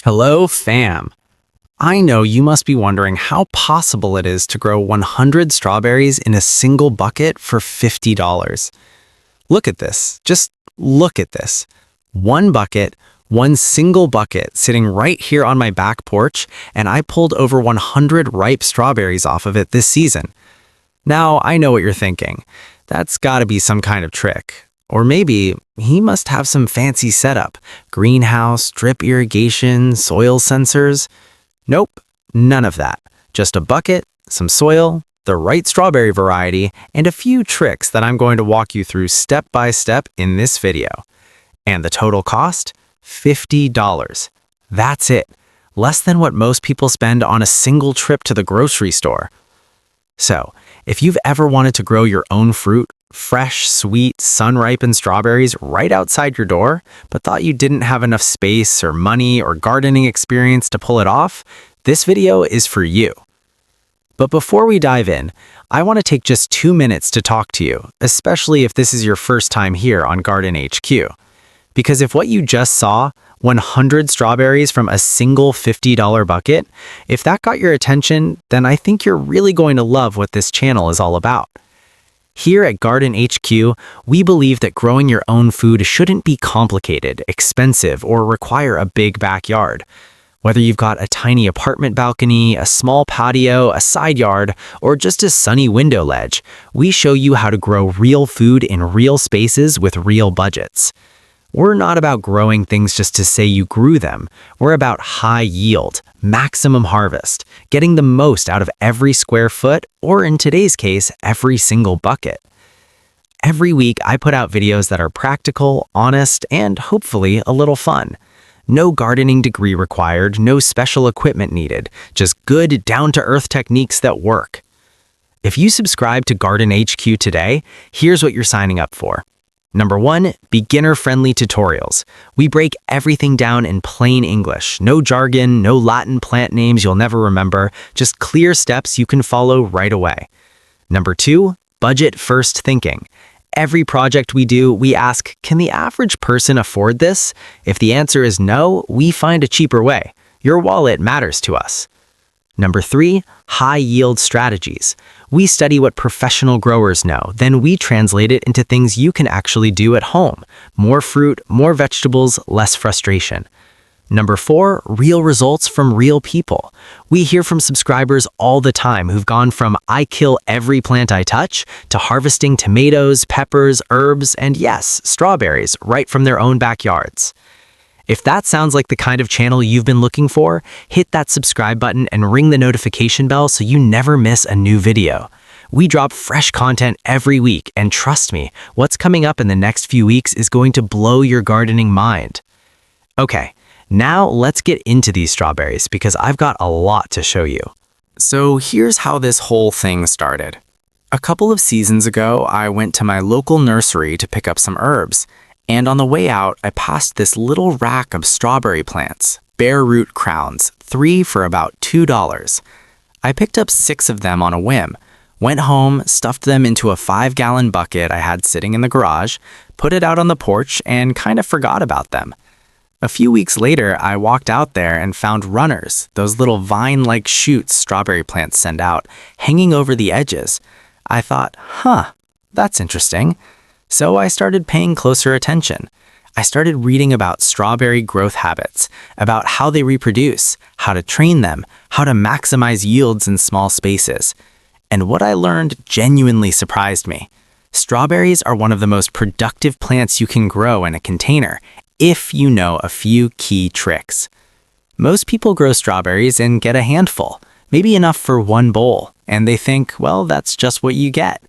Hello, fam. I know you must be wondering how possible it is to grow 100 strawberries in a single bucket for $50. Look at this. Just look at this. One bucket, one single bucket sitting right here on my back porch, and I pulled over 100 ripe strawberries off of it this season. Now, I know what you're thinking. That's gotta be some kind of trick. Or maybe he must have some fancy setup, greenhouse, drip irrigation, soil sensors. Nope, none of that. Just a bucket, some soil, the right strawberry variety, and a few tricks that I'm going to walk you through step by step in this video. And the total cost? $50. That's it. Less than what most people spend on a single trip to the grocery store. So, if you've ever wanted to grow your own fruit, fresh, sweet, sun-ripened strawberries right outside your door, but thought you didn't have enough space or money or gardening experience to pull it off, this video is for you. But before we dive in, I want to take just 2 minutes to talk to you, especially if this is your first time here on Garden HQ. Because if what you just saw, 100 strawberries from a single $50 bucket, if that got your attention, then I think you're really going to love what this channel is all about. Here at Garden HQ, we believe that growing your own food shouldn't be complicated, expensive, or require a big backyard. Whether you've got a tiny apartment balcony, a small patio, a side yard, or just a sunny window ledge, we show you how to grow real food in real spaces with real budgets. We're not about growing things just to say you grew them. We're about high yield, maximum harvest, getting the most out of every square foot, or in today's case, every single bucket. Every week, I put out videos that are practical, honest, and hopefully a little fun. No gardening degree required, no special equipment needed, just good, down-to-earth techniques that work. If you subscribe to Garden HQ today, here's what you're signing up for. Number 1, beginner-friendly tutorials. We break everything down in plain English. No jargon, no Latin plant names you'll never remember, just clear steps you can follow right away. Number 2, budget-first thinking. Every project we do, we ask, can the average person afford this? If the answer is no, we find a cheaper way. Your wallet matters to us. Number 3, high-yield strategies. We study what professional growers know, then we translate it into things you can actually do at home. More fruit, more vegetables, less frustration. Number 4, real results from real people. We hear from subscribers all the time who've gone from I kill every plant I touch to harvesting tomatoes, peppers, herbs, and yes, strawberries right from their own backyards. If that sounds like the kind of channel you've been looking for, hit that subscribe button and ring the notification bell so you never miss a new video. We drop fresh content every week, and trust me, what's coming up in the next few weeks is going to blow your gardening mind. Okay, now let's get into these strawberries because I've got a lot to show you. So here's how this whole thing started. A couple of seasons ago, I went to my local nursery to pick up some herbs. And on the way out, I passed this little rack of strawberry plants, bare root crowns, 3 for about $2. I picked up 6 of them on a whim, went home, stuffed them into a 5-gallon bucket I had sitting in the garage, put it out on the porch, and kind of forgot about them. A few weeks later, I walked out there and found runners, those little vine-like shoots strawberry plants send out, hanging over the edges. I thought, that's interesting. So I started paying closer attention. I started reading about strawberry growth habits, about how they reproduce, how to train them, how to maximize yields in small spaces. And what I learned genuinely surprised me. Strawberries are one of the most productive plants you can grow in a container, if you know a few key tricks. Most people grow strawberries and get a handful, maybe enough for one bowl, and they think, well, that's just what you get.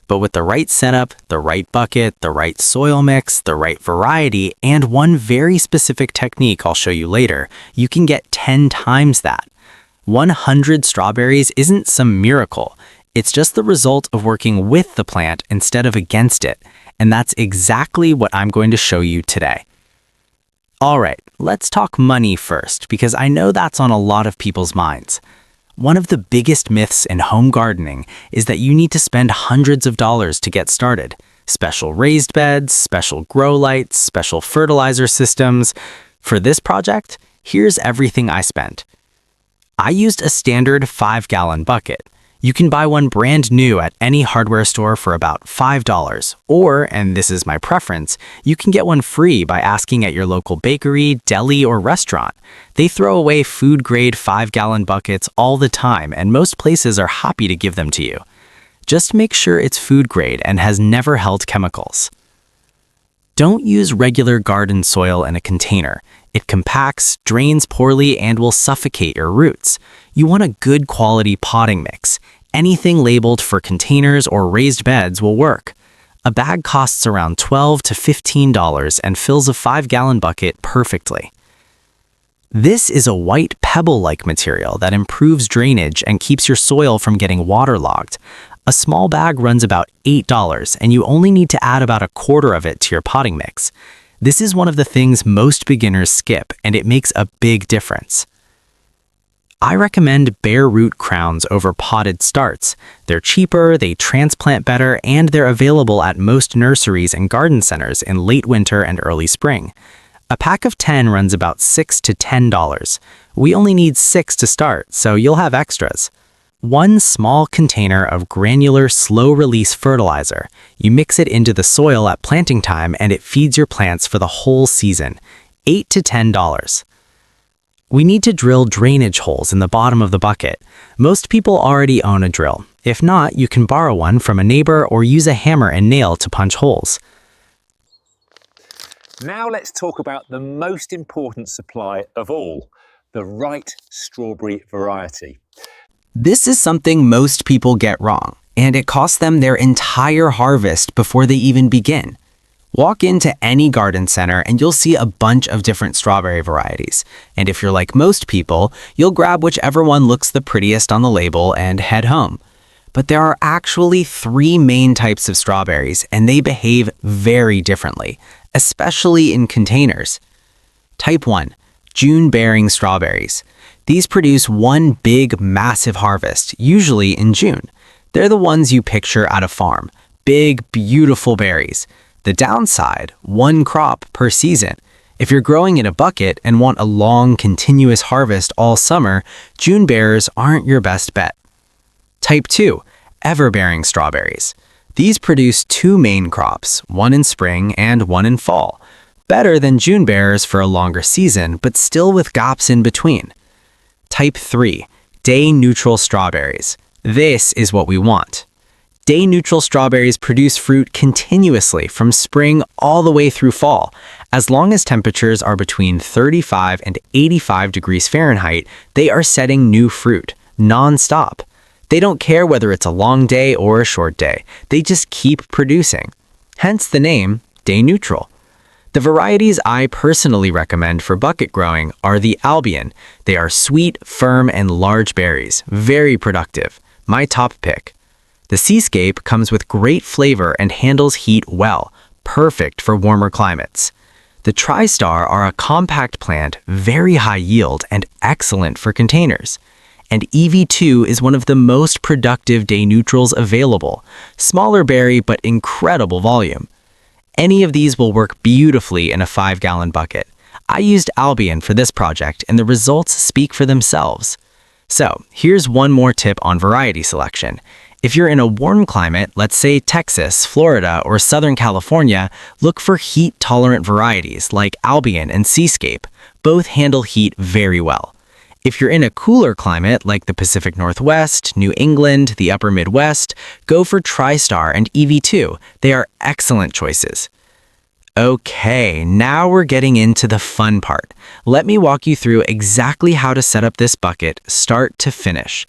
But with the right setup, the right bucket, the right soil mix, the right variety, and one very specific technique I'll show you later, you can get 10 times that. 100 strawberries isn't some miracle. It's just the result of working with the plant instead of against it. And that's exactly what I'm going to show you today. All right, let's talk money first, because I know that's on a lot of people's minds. One of the biggest myths in home gardening is that you need to spend hundreds of dollars to get started. Special raised beds, special grow lights, special fertilizer systems. For this project, Here's everything I spent. I used a standard 5-gallon bucket. You can buy one brand new at any hardware store for about $5. Or, and this is my preference, you can get one free by asking at your local bakery, deli, or restaurant. They throw away food-grade 5-gallon buckets all the time, and most places are happy to give them to you. Just make sure it's food grade and has never held chemicals. Don't use regular garden soil in a container. It compacts, drains poorly, and will suffocate your roots. You want a good quality potting mix. Anything labeled for containers or raised beds will work. A bag costs around $12 to $15 and fills a 5-gallon bucket perfectly. This is a white pebble-like material that improves drainage and keeps your soil from getting waterlogged. A small bag runs about $8, and you only need to add about a quarter of it to your potting mix. This is one of the things most beginners skip, and it makes a big difference. I recommend bare root crowns over potted starts. They're cheaper, they transplant better, and they're available at most nurseries and garden centers in late winter and early spring. A pack of 10 runs about $6 to $10. We only need 6 to start, so you'll have extras. One small container of granular slow-release fertilizer. You mix it into the soil at planting time and it feeds your plants for the whole season. $8 to $10. We need to drill drainage holes in the bottom of the bucket. Most people already own a drill. If not, you can borrow one from a neighbor or use a hammer and nail to punch holes. Now let's talk about the most important supply of all, the right strawberry variety. This is something most people get wrong, and it costs them their entire harvest before they even begin. Walk into any garden center and you'll see a bunch of different strawberry varieties. And if you're like most people, you'll grab whichever one looks the prettiest on the label and head home. But there are actually 3 main types of strawberries, and they behave very differently, especially in containers. Type 1, June-bearing strawberries. These produce one big, massive harvest, usually in June. They're the ones you picture at a farm. Big, beautiful berries. The downside, one crop per season. If you're growing in a bucket and want a long, continuous harvest all summer, June bearers aren't your best bet. Type 2, ever-bearing strawberries. These produce 2 main crops, one in spring and one in fall. Better than June bearers for a longer season, but still with gaps in between. Type 3, day-neutral strawberries. This is what we want. Day-neutral strawberries produce fruit continuously from spring all the way through fall. As long as temperatures are between 35 and 85 degrees Fahrenheit, they are setting new fruit, non-stop. They don't care whether it's a long day or a short day. They just keep producing. Hence the name, day-neutral. The varieties I personally recommend for bucket growing are the Albion. They are sweet, firm, and large berries, very productive. My top pick. The Seascape comes with great flavor and handles heat well, perfect for warmer climates. The Tristar are a compact plant, very high yield, and excellent for containers. And EV2 is one of the most productive day neutrals available. Smaller berry, but incredible volume. Any of these will work beautifully in a 5-gallon bucket. I used Albion for this project, and the results speak for themselves. So, here's one more tip on variety selection. If you're in a warm climate, let's say Texas, Florida, or Southern California, look for heat-tolerant varieties like Albion and Seascape. Both handle heat very well. If you're in a cooler climate like the Pacific Northwest, New England, the Upper Midwest, go for Tristar and EV2. They are excellent choices. Okay, now we're getting into the fun part. Let me walk you through exactly how to set up this bucket start to finish.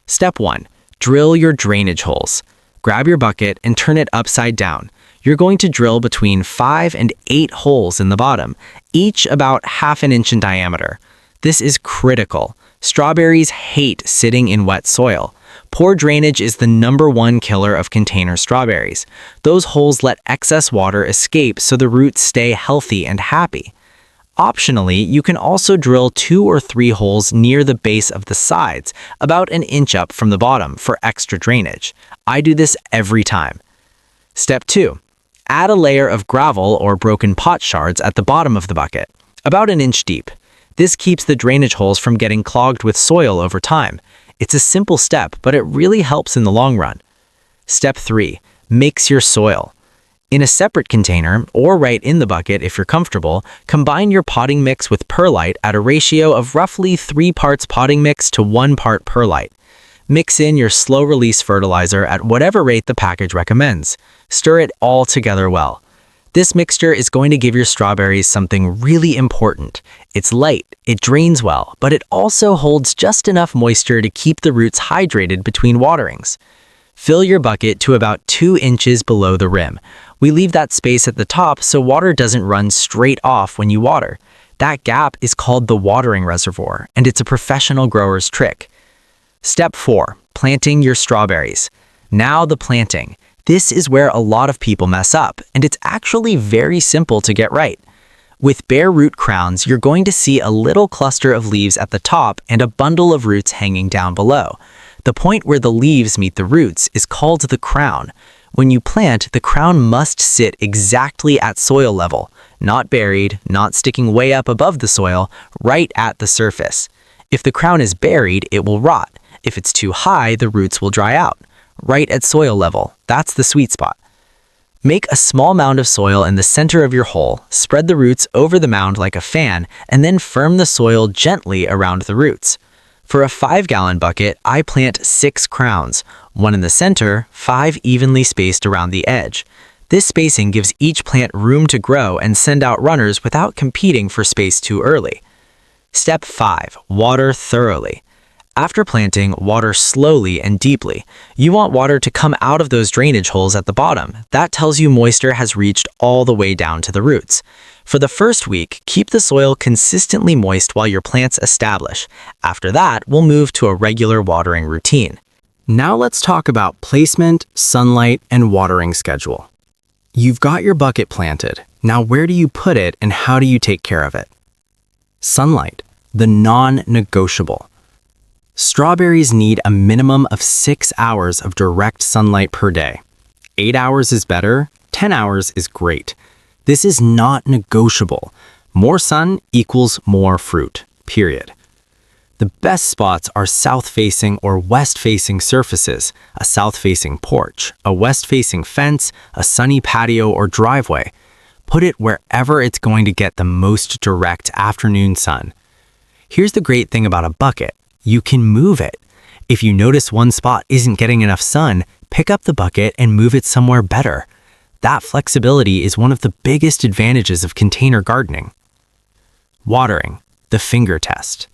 Step 1. Drill your drainage holes. Grab your bucket and turn it upside down. You're going to drill between 5 and 8 holes in the bottom, each about half an inch in diameter. This is critical. Strawberries hate sitting in wet soil. Poor drainage is the #1 killer of container strawberries. Those holes let excess water escape so the roots stay healthy and happy. Optionally, you can also drill 2 or 3 holes near the base of the sides, about an inch up from the bottom for extra drainage. I do this every time. Step 2. Add a layer of gravel or broken pot shards at the bottom of the bucket, about an inch deep. This keeps the drainage holes from getting clogged with soil over time. It's a simple step, but it really helps in the long run. Step 3. Mix your soil. In a separate container, or right in the bucket if you're comfortable, combine your potting mix with perlite at a ratio of roughly 3 parts potting mix to 1 part perlite. Mix in your slow-release fertilizer at whatever rate the package recommends. Stir it all together well. This mixture is going to give your strawberries something really important. It's light, it drains well, but it also holds just enough moisture to keep the roots hydrated between waterings. Fill your bucket to about 2 inches below the rim. We leave that space at the top so water doesn't run straight off when you water. That gap is called the watering reservoir, and it's a professional grower's trick. Step 4. Planting your strawberries. Now the planting. This is where a lot of people mess up, and it's actually very simple to get right. With bare root crowns, you're going to see a little cluster of leaves at the top and a bundle of roots hanging down below. The point where the leaves meet the roots is called the crown. When you plant, the crown must sit exactly at soil level, not buried, not sticking way up above the soil, right at the surface. If the crown is buried, it will rot. If it's too high, the roots will dry out. Right at soil level, that's the sweet spot. Make a small mound of soil in the center of your hole, spread the roots over the mound like a fan, and then firm the soil gently around the roots. For a 5-gallon bucket, I plant 6 crowns, 1 in the center, 5 evenly spaced around the edge. This spacing gives each plant room to grow and send out runners without competing for space too early. Step 5. Water thoroughly. After planting, water slowly and deeply. You want water to come out of those drainage holes at the bottom. That tells you moisture has reached all the way down to the roots. For the first week, keep the soil consistently moist while your plants establish. After that, we'll move to a regular watering routine. Now let's talk about placement, sunlight, and watering schedule. You've got your bucket planted. Now where do you put it and how do you take care of it? Sunlight, the non-negotiable. Strawberries need a minimum of 6 hours of direct sunlight per day. 8 hours is better, 10 hours is great. This is not negotiable. More sun equals more fruit, period. The best spots are south-facing or west-facing surfaces, a south-facing porch, a west-facing fence, a sunny patio or driveway. Put it wherever it's going to get the most direct afternoon sun. Here's the great thing about a bucket. You can move it. If you notice one spot isn't getting enough sun, pick up the bucket and move it somewhere better. That flexibility is one of the biggest advantages of container gardening. Watering, the finger test.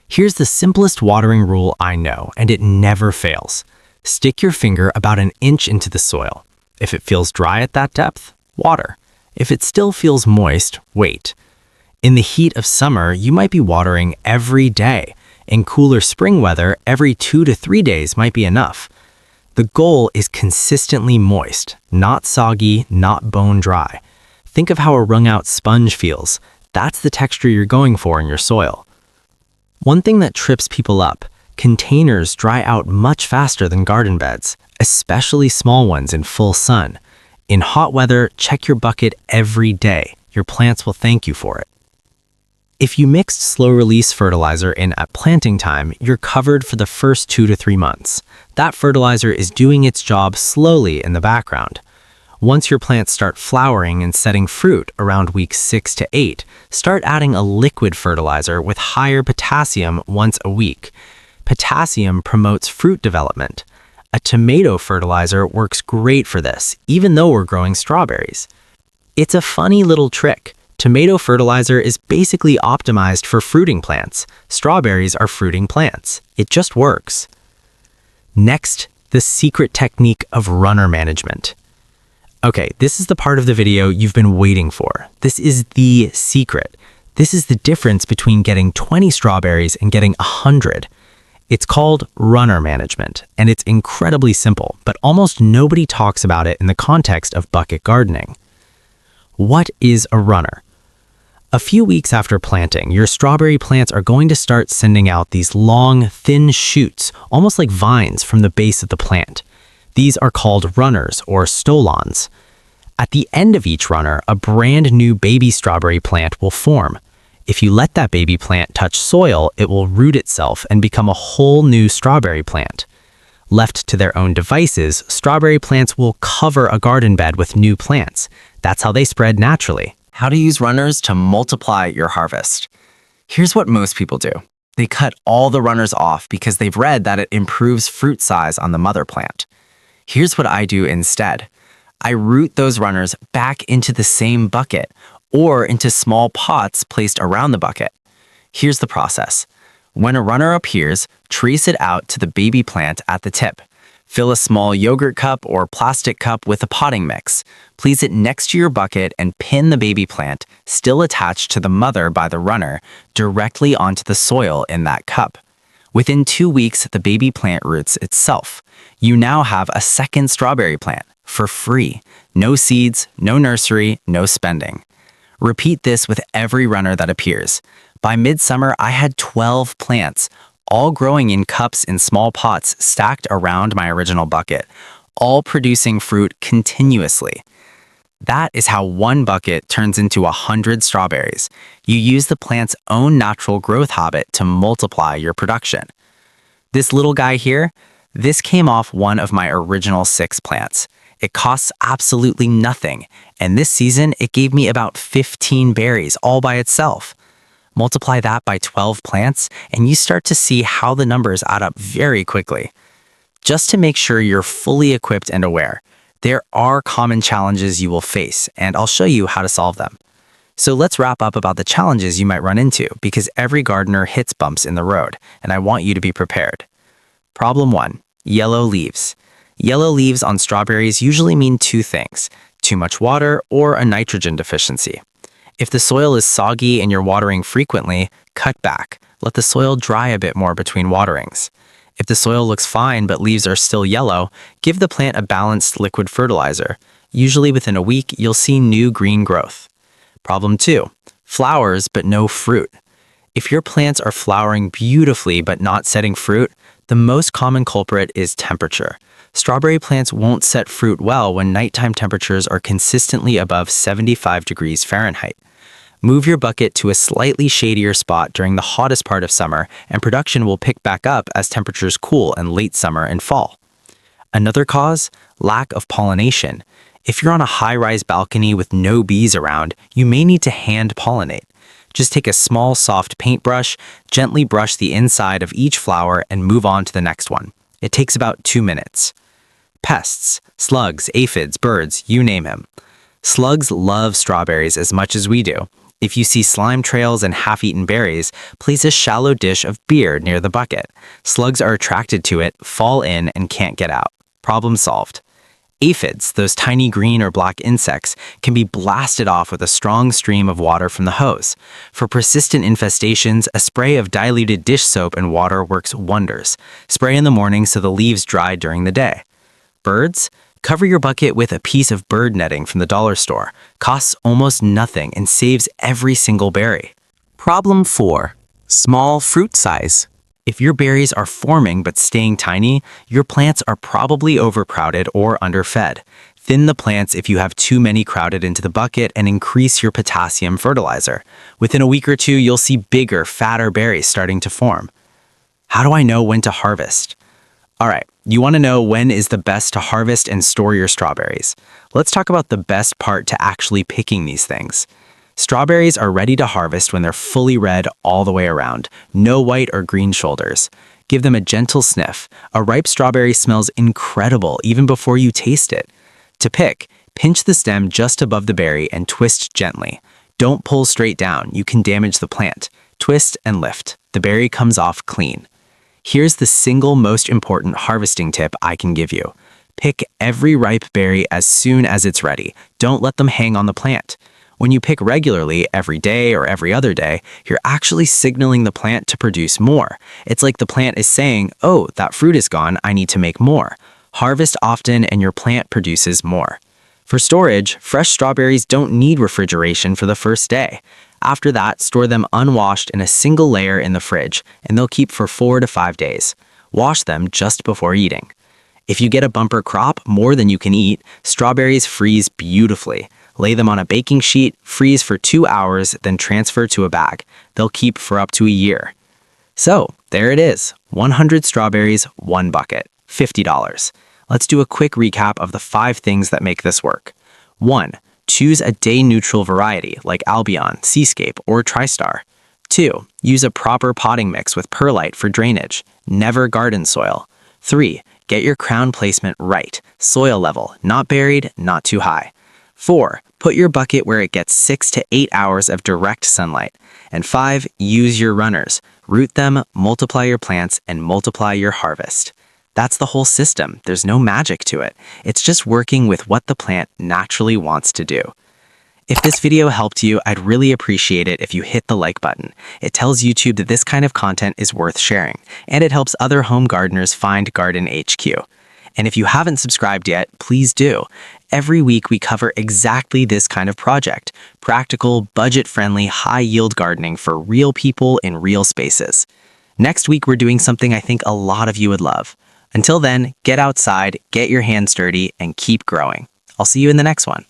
Here's the simplest watering rule I know, and it never fails. Stick your finger about an inch into the soil. If it feels dry at that depth, water. If it still feels moist, wait. In the heat of summer, you might be watering every day. In cooler spring weather, every 2 to 3 days might be enough. The goal is consistently moist, not soggy, not bone dry. Think of how a wrung-out sponge feels. That's the texture you're going for in your soil. One thing that trips people up, containers dry out much faster than garden beds, especially small ones in full sun. In hot weather, check your bucket every day. Your plants will thank you for it. If you mixed slow-release fertilizer in at planting time, you're covered for the first 2 to 3 months. That fertilizer is doing its job slowly in the background. Once your plants start flowering and setting fruit around weeks 6 to 8, start adding a liquid fertilizer with higher potassium once a week. Potassium promotes fruit development. A tomato fertilizer works great for this, even though we're growing strawberries. It's a funny little trick. Tomato fertilizer is basically optimized for fruiting plants. Strawberries are fruiting plants. It just works. Next, the secret technique of runner management. Okay, this is the part of the video you've been waiting for. This is the secret. This is the difference between getting 20 strawberries and getting 100. It's called runner management, and it's incredibly simple, but almost nobody talks about it in the context of bucket gardening. What is a runner? A few weeks after planting, your strawberry plants are going to start sending out these long, thin shoots, almost like vines from the base of the plant. These are called runners or stolons. At the end of each runner, a brand new baby strawberry plant will form. If you let that baby plant touch soil, it will root itself and become a whole new strawberry plant. Left to their own devices, strawberry plants will cover a garden bed with new plants. That's how they spread naturally. How to use runners to multiply your harvest. Here's what most people do. They cut all the runners off because they've read that it improves fruit size on the mother plant. Here's what I do instead. I root those runners back into the same bucket or into small pots placed around the bucket. Here's the process. When a runner appears, trace it out to the baby plant at the tip. Fill a small yogurt cup or plastic cup with a potting mix. Place it next to your bucket and pin the baby plant, still attached to the mother by the runner, directly onto the soil in that cup. Within 2 weeks, the baby plant roots itself. You now have a second strawberry plant for free. No seeds, no nursery, no spending. Repeat this with every runner that appears. By midsummer, I had 12 plants, all growing in cups in small pots stacked around my original bucket, all producing fruit continuously. That is how one bucket turns into 100 strawberries. You use the plant's own natural growth habit to multiply your production. This little guy here, this came off one of my original 6 plants. It costs absolutely nothing, and this season it gave me about 15 berries all by itself. Multiply that by 12 plants, and you start to see how the numbers add up very quickly. Just to make sure you're fully equipped and aware, there are common challenges you will face, and I'll show you how to solve them. So let's wrap up about the challenges you might run into, because every gardener hits bumps in the road, and I want you to be prepared. Problem 1. Yellow leaves. Yellow leaves on strawberries usually mean 2 things: too much water or a nitrogen deficiency. If the soil is soggy and you're watering frequently, cut back. Let the soil dry a bit more between waterings. If the soil looks fine but leaves are still yellow, give the plant a balanced liquid fertilizer. Usually within a week, you'll see new green growth. Problem 2. Flowers but no fruit. If your plants are flowering beautifully but not setting fruit, the most common culprit is temperature. Strawberry plants won't set fruit well when nighttime temperatures are consistently above 75 degrees Fahrenheit. Move your bucket to a slightly shadier spot during the hottest part of summer, and production will pick back up as temperatures cool in late summer and fall. Another cause? Lack of pollination. If you're on a high-rise balcony with no bees around, you may need to hand pollinate. Just take a small, soft paintbrush, gently brush the inside of each flower, and move on to the next one. It takes about 2 minutes. Pests, slugs, aphids, birds, you name him. Slugs love strawberries as much as we do. If you see slime trails and half-eaten berries, place a shallow dish of beer near the bucket. Slugs are attracted to it, fall in, and can't get out. Problem solved. Aphids, those tiny green or black insects, can be blasted off with a strong stream of water from the hose. For persistent infestations, a spray of diluted dish soap and water works wonders. Spray in the morning so the leaves dry during the day. Birds? Cover your bucket with a piece of bird netting from the dollar store. Costs almost nothing and saves every single berry. Problem 4. Small fruit size. If your berries are forming but staying tiny, your plants are probably overcrowded or underfed. Thin the plants if you have too many crowded into the bucket and increase your potassium fertilizer. Within a week or 2, you'll see bigger, fatter berries starting to form. How do I know when to harvest? All right, you want to know when is the best to harvest and store your strawberries. Let's talk about the best part to actually picking these things. Strawberries are ready to harvest when they're fully red all the way around, no white or green shoulders. Give them a gentle sniff. A ripe strawberry smells incredible even before you taste it. To pick, pinch the stem just above the berry and twist gently. Don't pull straight down, you can damage the plant. Twist and lift. The berry comes off clean. Here's the single most important harvesting tip I can give you. Pick every ripe berry as soon as it's ready. Don't let them hang on the plant. When you pick regularly, every day or every other day, you're actually signaling the plant to produce more. It's like the plant is saying, oh, that fruit is gone, I need to make more. Harvest often and your plant produces more. For storage, fresh strawberries don't need refrigeration for the first day. After that, store them unwashed in a single layer in the fridge, and they'll keep for 4 to 5 days. Wash them just before eating. If you get a bumper crop, more than you can eat, strawberries freeze beautifully. Lay them on a baking sheet, freeze for 2 hours, then transfer to a bag. They'll keep for up to a year. So, there it is. 100 strawberries, 1 bucket, $50. Let's do a quick recap of the 5 things that make this work. 1. Choose a day-neutral variety like Albion, Seascape, or Tristar. 2. Use a proper potting mix with perlite for drainage. Never garden soil. 3. Get your crown placement right. Soil level, not buried, not too high. 4. Put your bucket where it gets 6 to 8 hours of direct sunlight. And 5. Use your runners. Root them, multiply your plants, and multiply your harvest. That's the whole system. There's no magic to it. It's just working with what the plant naturally wants to do. If this video helped you, I'd really appreciate it if you hit the like button. It tells YouTube that this kind of content is worth sharing, and it helps other home gardeners find Garden HQ. And if you haven't subscribed yet, please do. Every week we cover exactly this kind of project: practical, budget-friendly, high-yield gardening for real people in real spaces. Next week we're doing something I think a lot of you would love. Until then, get outside, get your hands dirty, and keep growing. I'll see you in the next one.